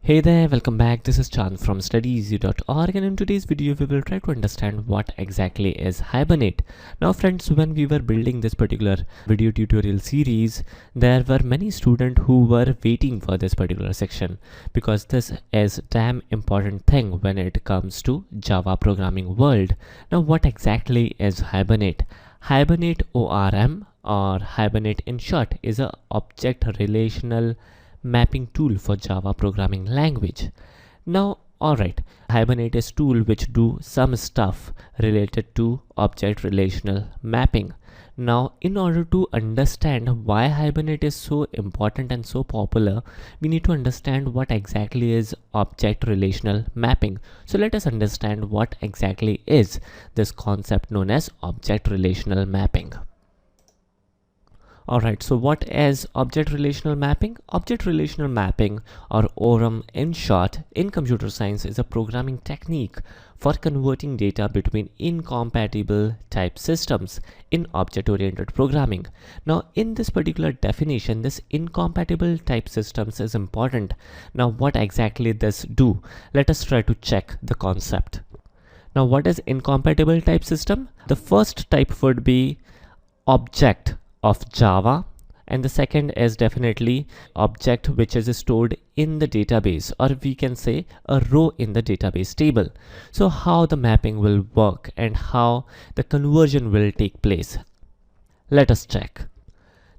Hey there, welcome back. This is Chan from studyeasy.org, and in today's video we will try to understand what exactly is Hibernate. Now friends, when we were building this particular video tutorial series, there were many students who were waiting for this particular section because this is damn important thing when it comes to Java programming world. Now what exactly is Hibernate? Hibernate ORM, or Hibernate in short, is a object relational mapping tool for Java programming language. Now, alright, Hibernate is tool which do some stuff related to object relational mapping. Now, in order to understand why Hibernate is so important and so popular, we need to understand what exactly is object relational mapping. So let us understand what exactly is this concept known as object relational mapping. Alright, so what is object relational mapping? Object relational mapping, or ORM in short, in computer science is a programming technique for converting data between incompatible type systems in object-oriented programming. Now, in this particular definition, this incompatible type systems is important. Now, what exactly this do? Let us try to check the concept. Now, what is incompatible type system? The first type would be object of Java, and the second is definitely object which is stored in the database, or we can say a row in the database table. So how the mapping will work and how the conversion will take place, let us check.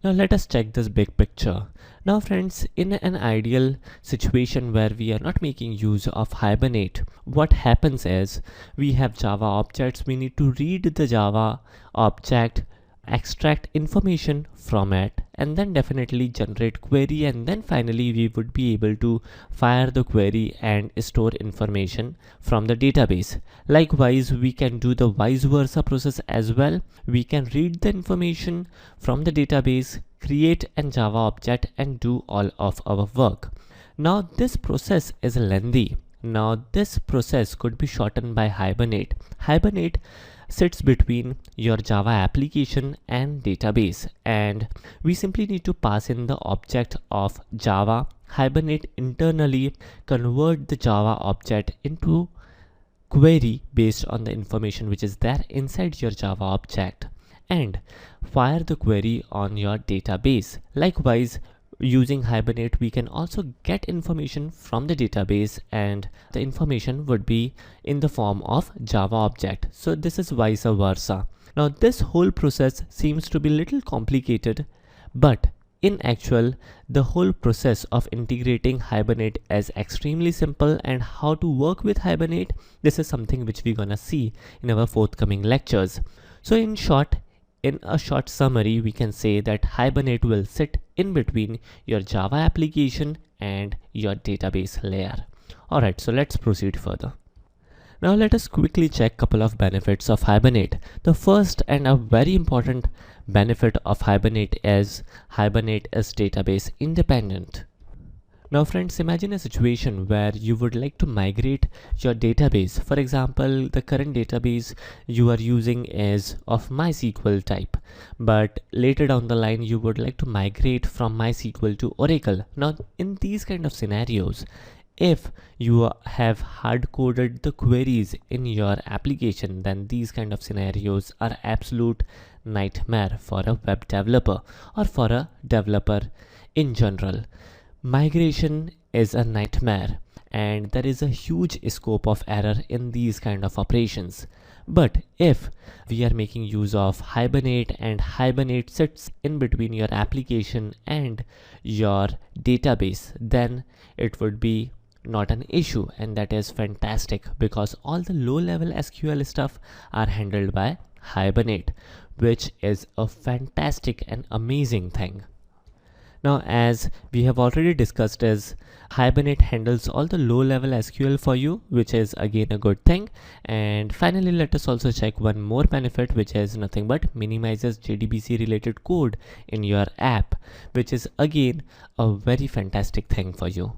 Now let us check this big picture. Now friends, in an ideal situation where we are not making use of Hibernate, what happens is we have Java objects, we need to read the Java object, extract information from it, and then definitely generate query, and then finally we would be able to fire the query and store information from the database. Likewise, we can do the vice versa process as well. We can read the information from the database, create an Java object, and do all of our work. Now this process is lengthy. Now this process could be shortened by Hibernate. Hibernate sits between your Java application and database, and we simply need to pass in the object of Java. Hibernate internally convert the Java object into query based on the information which is there inside your Java object, and fire the query on your database. Likewise, using Hibernate, we can also get information from the database, and the information would be in the form of Java object. So this is vice versa. Now this whole process seems to be little complicated, but in actual, the whole process of integrating Hibernate is extremely simple, and how to work with Hibernate, this is something which we're gonna see in our forthcoming lectures. So in a short summary, we can say that Hibernate will sit in between your Java application and your database layer. Alright, so let's proceed further. Now let us quickly check a couple of benefits of Hibernate. The first and a very important benefit of Hibernate is database independent. Now friends, imagine a situation where you would like to migrate your database. For example, the current database you are using is of MySQL type, but later down the line you would like to migrate from MySQL to Oracle. Now in these kind of scenarios, if you have hard-coded the queries in your application, then these kind of scenarios are absolute nightmare for a web developer or for a developer in general. Migration is a nightmare, and there is a huge scope of error in these kind of operations. But if we are making use of Hibernate, and Hibernate sits in between your application and your database, then it would be not an issue, and that is fantastic because all the low-level SQL stuff are handled by Hibernate, which is a fantastic and amazing thing. Now, as we have already discussed, is Hibernate handles all the low-level SQL for you, which is again a good thing. And finally, let us also check one more benefit, which is nothing but minimizes JDBC related code in your app, which is again a very fantastic thing for you.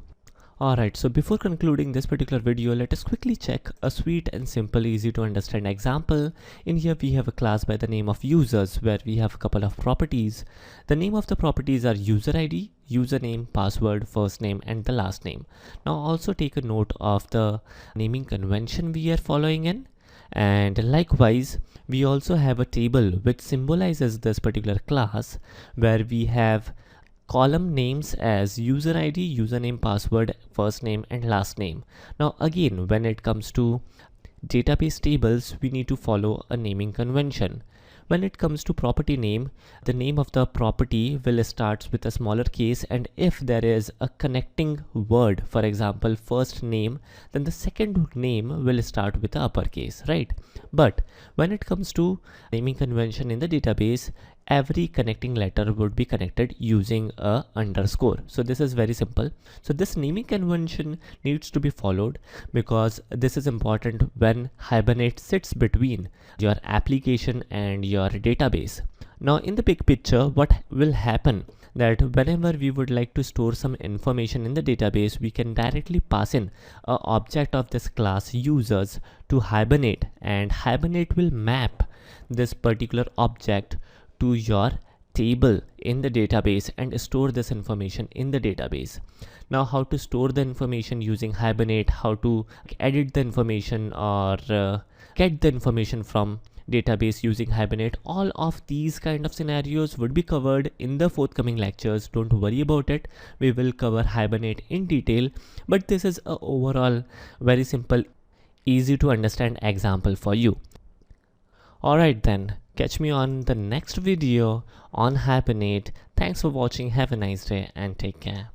Alright, so before concluding this particular video, let us quickly check a sweet and simple, easy to understand example. In here we have a class by the name of users where we have a couple of properties. The name of the properties are user ID, username, password, first name and the last name. Now also take a note of the naming convention we are following in. And likewise, we also have a table which symbolizes this particular class where we have column names as user ID, username, password, first name and last name. Now again, when it comes to database tables, we need to follow a naming convention. When it comes to property name, the name of the property will start with a smaller case, and if there is a connecting word, for example first name, then the second name will start with the uppercase, right? But when it comes to naming convention in the database, every connecting letter would be connected using a underscore. So this is very simple. So this naming convention needs to be followed because this is important when Hibernate sits between your application and your database. Now in the big picture, what will happen that whenever we would like to store some information in the database, we can directly pass in an object of this class users to Hibernate, and Hibernate will map this particular object to your table in the database and store this information in the database. Now how to store the information using Hibernate, how to edit the information or get the information from database using Hibernate, all of these kind of scenarios would be covered in the forthcoming lectures. Don't worry about it, we will cover Hibernate in detail, but this is a overall very simple, easy to understand example for you. Alright then, catch me on the next video on Hibernate. Thanks for watching, have a nice day and take care.